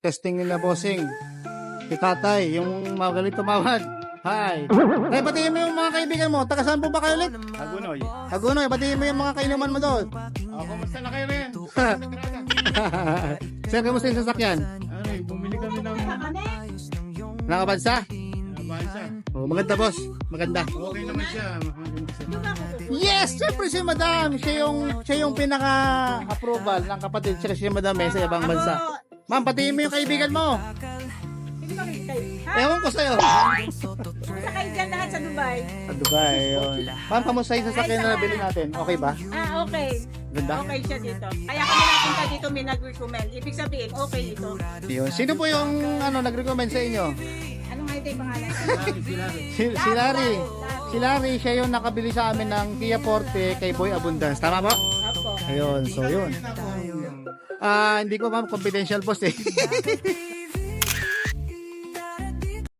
Testing nila, bossing. Si tatay, yung magaling tumawag. Hi. Eh, batiin mo yung mga kaibigan mo. Taga saan po ba kayo ulit? Hagunoy. Hagunoy, batiin mo yung mga kainuman mo doon. Kumusta na kayo rin? Sir, kamusta yung sasakyan? Bumili kami ng Nakabansa? bansa. Oh, maganda, boss. Maganda. Okay naman siya. Yes, siyempre si Madam. Siya yung pinaka-approval ng kapatid. Siya Madam sa ibang bansa. Ma'am, patiin mo yung kaibigan mo. Hindi ba kayo? Ha? Ewan ko sa'yo. Sa kayo dyan lahat sa Dubai? Sa Dubai, yun. Ma'am, kamusta yung sasakyan na nabili natin? Okay ba? Ah, okay. Ganda? Okay siya dito. Kaya kami napunta dito may nag-recommend. Ibig sabihin, okay ito. Yun. Sino po yung nag-recommend sa inyo? Anong nga ito yung pangalan? Si Larry. Si Larry, siya yung nakabili sa amin ng Kia Forte kay Boy Abundance. Tama po? Apo. Ayun, so yun. Hindi ko ma'am, confidential post eh.